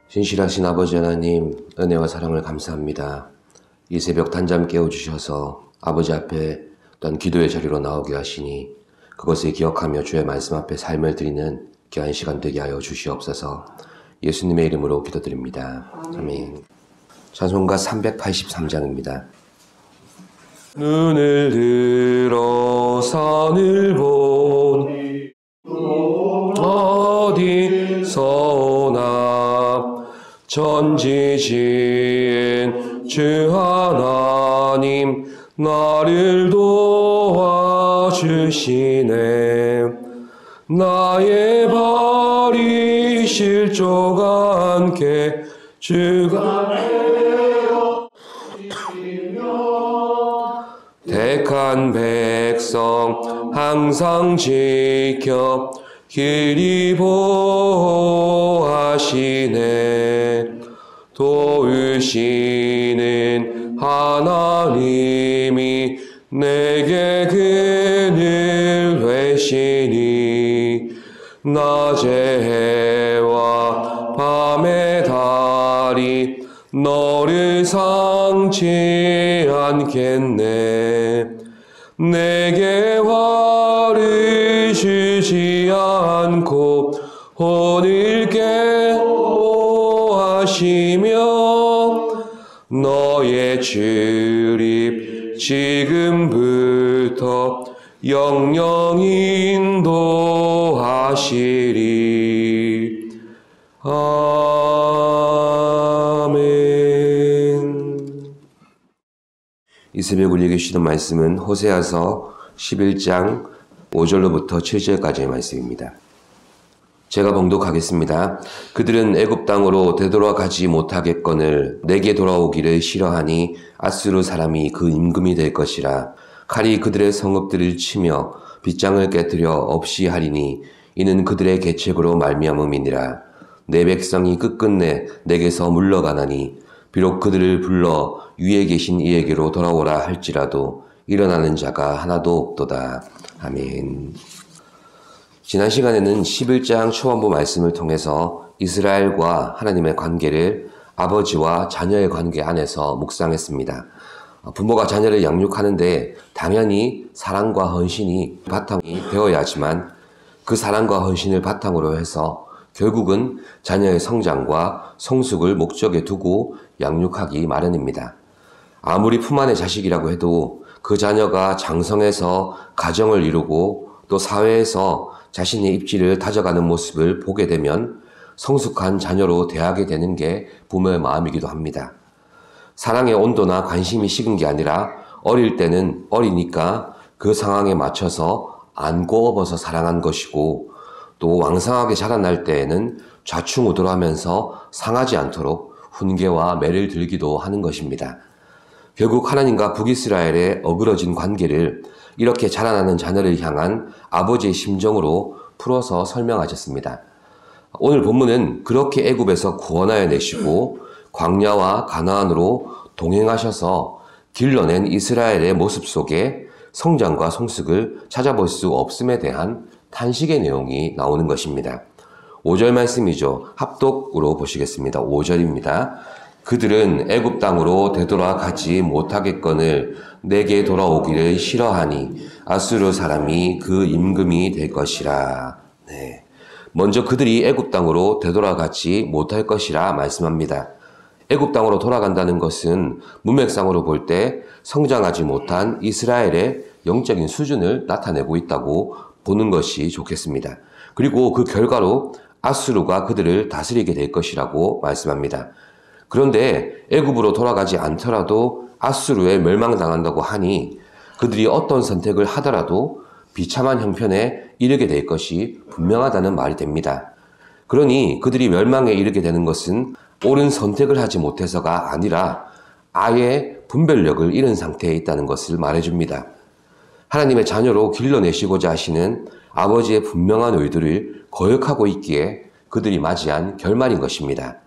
신실하신 아버지 하나님, 은혜와 사랑을 감사합니다. 이 새벽 단잠 깨워주셔서 아버지 앞에 또한 기도의 자리로 나오게 하시니 그것을 기억하며 주의 말씀 앞에 삶을 드리는 귀한 시간 되게 하여 주시옵소서. 예수님의 이름으로 기도드립니다. 아멘. 찬송가 383장입니다. 눈을 들어 산을 보니 어디서나 전지지은 주 하나님 나를 도와주시네. 나의 발이 실족 않게 주가 택한 백성 항상 지켜 길이 보호하시네. 도우시는 하나님이 내게 그늘 되시니 낮의 해와 밤의 달이 너를 상치 않겠네. 내게 화를 주지 않고 혼을 깨워하시며 너의 출입 지금부터 영영 인도하시리. 아멘. 이 새벽 우리에게 주시는 말씀은 호세아서 11장 5절로부터 7절까지의 말씀입니다. 제가 봉독하겠습니다. 그들은 애굽 땅으로 되돌아가지 못하겠거늘 내게 돌아오기를 싫어하니 아수르 사람이 그 임금이 될 것이라. 칼이 그들의 성읍들을 치며 빗장을 깨뜨려 없이 하리니 이는 그들의 계책으로 말미암음이니라. 내 백성이 끝끝내 내게서 물러가나니 비록 그들을 불러 위에 계신 이에게로 돌아오라 할지라도 일어나는 자가 하나도 없도다. 아멘. 지난 시간에는 11장 초반부 말씀을 통해서 이스라엘과 하나님의 관계를 아버지와 자녀의 관계 안에서 묵상했습니다. 부모가 자녀를 양육하는데 당연히 사랑과 헌신이 바탕이 되어야 하지만 그 사랑과 헌신을 바탕으로 해서 결국은 자녀의 성장과 성숙을 목적에 두고 양육하기 마련입니다. 아무리 품 안의 자식이라고 해도 그 자녀가 장성해서 가정을 이루고 또 사회에서 자신의 입지를 다져가는 모습을 보게 되면 성숙한 자녀로 대하게 되는 게 부모의 마음이기도 합니다. 사랑의 온도나 관심이 식은 게 아니라 어릴 때는 어리니까 그 상황에 맞춰서 안고 업어서 사랑한 것이고 또 왕성하게 자라날 때에는 좌충우돌하면서 상하지 않도록 훈계와 매를 들기도 하는 것입니다. 결국 하나님과 북이스라엘의 어그러진 관계를 이렇게 자라나는 자녀를 향한 아버지의 심정으로 풀어서 설명하셨습니다. 오늘 본문은 그렇게 애굽에서 구원하여 내시고 광야와 가나안으로 동행하셔서 길러낸 이스라엘의 모습 속에 성장과 성숙을 찾아볼 수 없음에 대한 탄식의 내용이 나오는 것입니다. 5절 말씀이죠. 합독으로 보시겠습니다. 5절입니다. 그들은 애굽 땅으로 되돌아가지 못하겠거늘 내게 돌아오기를 싫어하니 아수르 사람이 그 임금이 될 것이라. 네. 먼저 그들이 애굽 땅으로 되돌아가지 못할 것이라 말씀합니다. 애굽 땅으로 돌아간다는 것은 문맥상으로 볼 때 성장하지 못한 이스라엘의 영적인 수준을 나타내고 있다고 보는 것이 좋겠습니다. 그리고 그 결과로 아수르가 그들을 다스리게 될 것이라고 말씀합니다. 그런데 애굽으로 돌아가지 않더라도 아수르에 멸망당한다고 하니 그들이 어떤 선택을 하더라도 비참한 형편에 이르게 될 것이 분명하다는 말이 됩니다. 그러니 그들이 멸망에 이르게 되는 것은 옳은 선택을 하지 못해서가 아니라 아예 분별력을 잃은 상태에 있다는 것을 말해줍니다. 하나님의 자녀로 길러내시고자 하시는 아버지의 분명한 의도를 거역하고 있기에 그들이 맞이한 결말인 것입니다.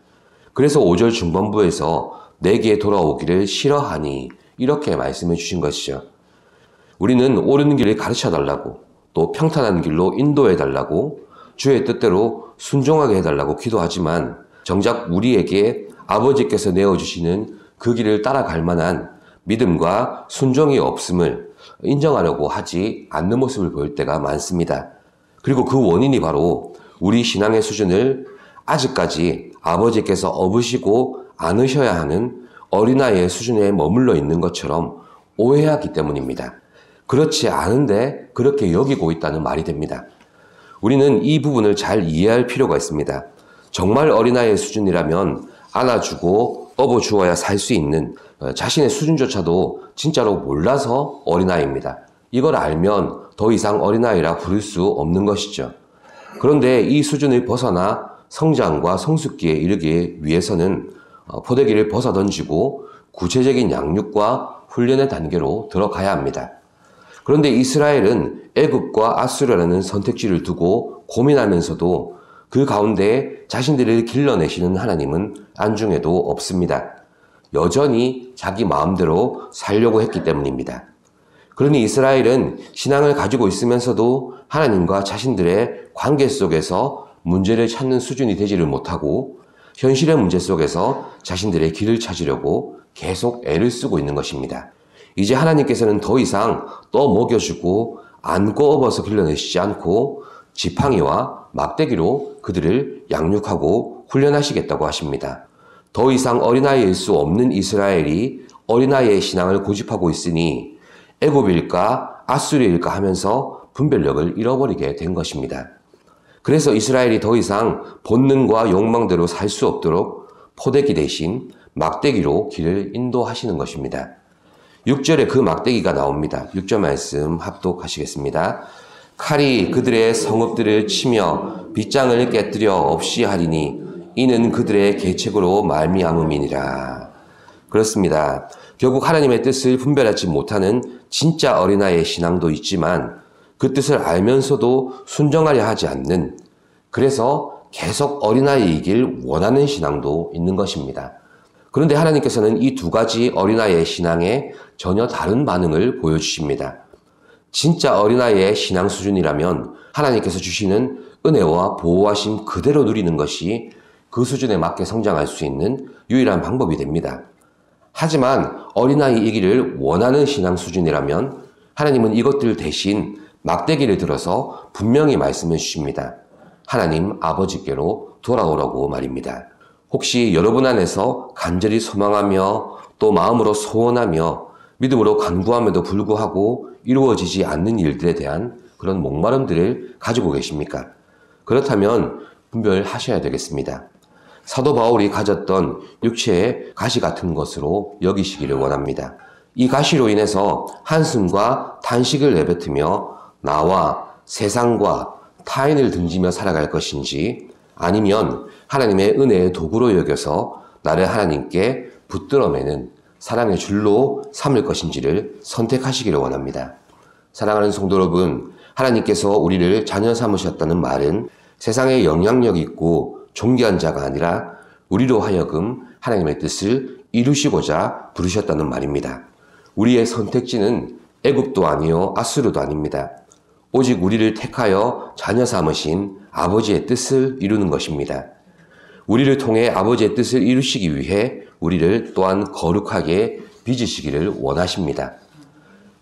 그래서 5절 중반부에서 내게 돌아오기를 싫어하니 이렇게 말씀해 주신 것이죠. 우리는 옳은 길을 가르쳐달라고 또 평탄한 길로 인도해달라고 주의 뜻대로 순종하게 해달라고 기도하지만 정작 우리에게 아버지께서 내어주시는 그 길을 따라갈 만한 믿음과 순종이 없음을 인정하려고 하지 않는 모습을 보일 때가 많습니다. 그리고 그 원인이 바로 우리 신앙의 수준을 아직까지 아버지께서 업으시고 않으셔야 하는 어린아이의 수준에 머물러 있는 것처럼 오해하기 때문입니다. 그렇지 않은데 그렇게 여기고 있다는 말이 됩니다. 우리는 이 부분을 잘 이해할 필요가 있습니다. 정말 어린아이의 수준이라면 안아주고 업어주어야 살 수 있는 자신의 수준조차도 진짜로 몰라서 어린아이입니다. 이걸 알면 더 이상 어린아이라 부를 수 없는 것이죠. 그런데 이 수준을 벗어나 성장과 성숙기에 이르기 위해서는 포대기를 벗어던지고 구체적인 양육과 훈련의 단계로 들어가야 합니다. 그런데 이스라엘은 애굽과 아수르라는 선택지를 두고 고민하면서도 그 가운데 자신들을 길러내시는 하나님은 안중에도 없습니다. 여전히 자기 마음대로 살려고 했기 때문입니다. 그러니 이스라엘은 신앙을 가지고 있으면서도 하나님과 자신들의 관계 속에서 문제를 찾는 수준이 되지를 못하고 현실의 문제 속에서 자신들의 길을 찾으려고 계속 애를 쓰고 있는 것입니다. 이제 하나님께서는 더 이상 떠먹여주고 안고 업어서 길러내시지 않고 지팡이와 막대기로 그들을 양육하고 훈련하시겠다고 하십니다. 더 이상 어린아이일 수 없는 이스라엘이 어린아이의 신앙을 고집하고 있으니 애굽일까 아수르일까 하면서 분별력을 잃어버리게 된 것입니다. 그래서 이스라엘이 더 이상 본능과 욕망대로 살 수 없도록 포대기 대신 막대기로 길을 인도하시는 것입니다. 6절에 그 막대기가 나옵니다. 6절 말씀 합독하시겠습니다. 칼이 그들의 성읍들을 치며 빗장을 깨뜨려 없이 하리니 이는 그들의 계책으로 말미암음이니라. 그렇습니다. 결국 하나님의 뜻을 분별하지 못하는 진짜 어린아이의 신앙도 있지만 그 뜻을 알면서도 순종하려 하지 않는, 그래서 계속 어린아이이길 원하는 신앙도 있는 것입니다. 그런데 하나님께서는 이 두 가지 어린아이의 신앙에 전혀 다른 반응을 보여주십니다. 진짜 어린아이의 신앙 수준이라면 하나님께서 주시는 은혜와 보호하심 그대로 누리는 것이 그 수준에 맞게 성장할 수 있는 유일한 방법이 됩니다. 하지만 어린아이이기를 원하는 신앙 수준이라면 하나님은 이것들 대신 막대기를 들어서 분명히 말씀해 주십니다. 하나님 아버지께로 돌아오라고 말입니다. 혹시 여러분 안에서 간절히 소망하며 또 마음으로 소원하며 믿음으로 간구함에도 불구하고 이루어지지 않는 일들에 대한 그런 목마름들을 가지고 계십니까? 그렇다면 분별하셔야 되겠습니다. 사도 바울이 가졌던 육체의 가시 같은 것으로 여기시기를 원합니다. 이 가시로 인해서 한숨과 탄식을 내뱉으며 나와 세상과 타인을 등지며 살아갈 것인지, 아니면 하나님의 은혜의 도구로 여겨서 나를 하나님께 붙들어매는 사랑의 줄로 삼을 것인지를 선택하시기를 원합니다. 사랑하는 성도 여러분, 하나님께서 우리를 자녀 삼으셨다는 말은 세상에 영향력 있고 존귀한 자가 아니라 우리로 하여금 하나님의 뜻을 이루시고자 부르셨다는 말입니다. 우리의 선택지는 애굽도 아니요 아수르도 아닙니다. 오직 우리를 택하여 자녀 삼으신 아버지의 뜻을 이루는 것입니다. 우리를 통해 아버지의 뜻을 이루시기 위해 우리를 또한 거룩하게 빚으시기를 원하십니다.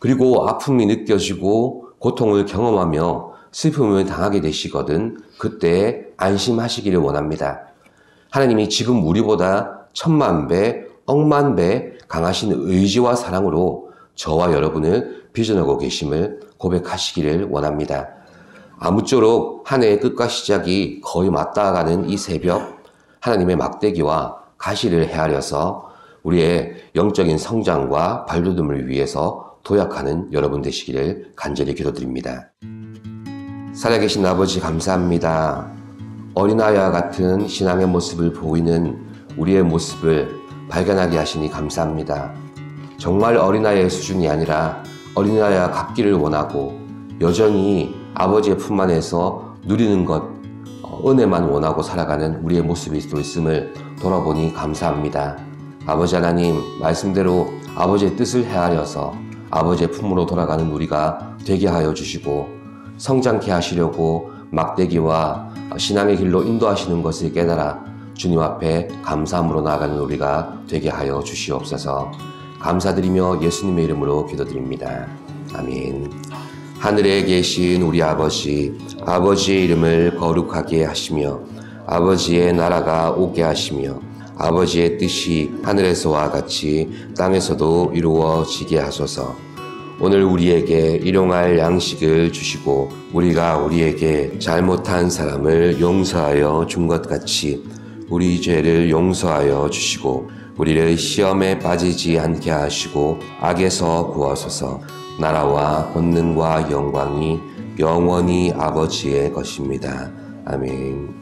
그리고 아픔이 느껴지고 고통을 경험하며 슬픔을 당하게 되시거든 그때 안심하시기를 원합니다. 하나님이 지금 우리보다 10,000배, 억만 배 강하신 의지와 사랑으로 저와 여러분을 빚어내고 계심을 고백하시기를 원합니다. 아무쪼록 한 해의 끝과 시작이 거의 맞닿아가는 이 새벽, 하나님의 막대기와 가시를 헤아려서 우리의 영적인 성장과 발돋움을 위해서 도약하는 여러분 되시기를 간절히 기도드립니다. 살아계신 아버지 감사합니다. 어린아이와 같은 신앙의 모습을 보이는 우리의 모습을 발견하게 하시니 감사합니다. 정말 어린아이의 수준이 아니라 어린아이와 같기를 원하고 여전히 아버지의 품 안에서 누리는 것, 은혜만 원하고 살아가는 우리의 모습이 또 있음을 돌아보니 감사합니다. 아버지 하나님, 말씀대로 아버지의 뜻을 헤아려서 아버지의 품으로 돌아가는 우리가 되게 하여 주시고 성장케 하시려고 막대기와 신앙의 길로 인도하시는 것을 깨달아 주님 앞에 감사함으로 나아가는 우리가 되게 하여 주시옵소서. 감사드리며 예수님의 이름으로 기도드립니다. 아멘. 하늘에 계신 우리 아버지, 아버지의 이름을 거룩하게 하시며 아버지의 나라가 오게 하시며 아버지의 뜻이 하늘에서와 같이 땅에서도 이루어지게 하소서. 오늘 우리에게 일용할 양식을 주시고 우리가 우리에게 잘못한 사람을 용서하여 준 것 같이 우리 죄를 용서하여 주시고 우리를 시험에 빠지지 않게 하시고 악에서 구하소서. 나라와 권능과 영광이 영원히 아버지의 것입니다. 아멘.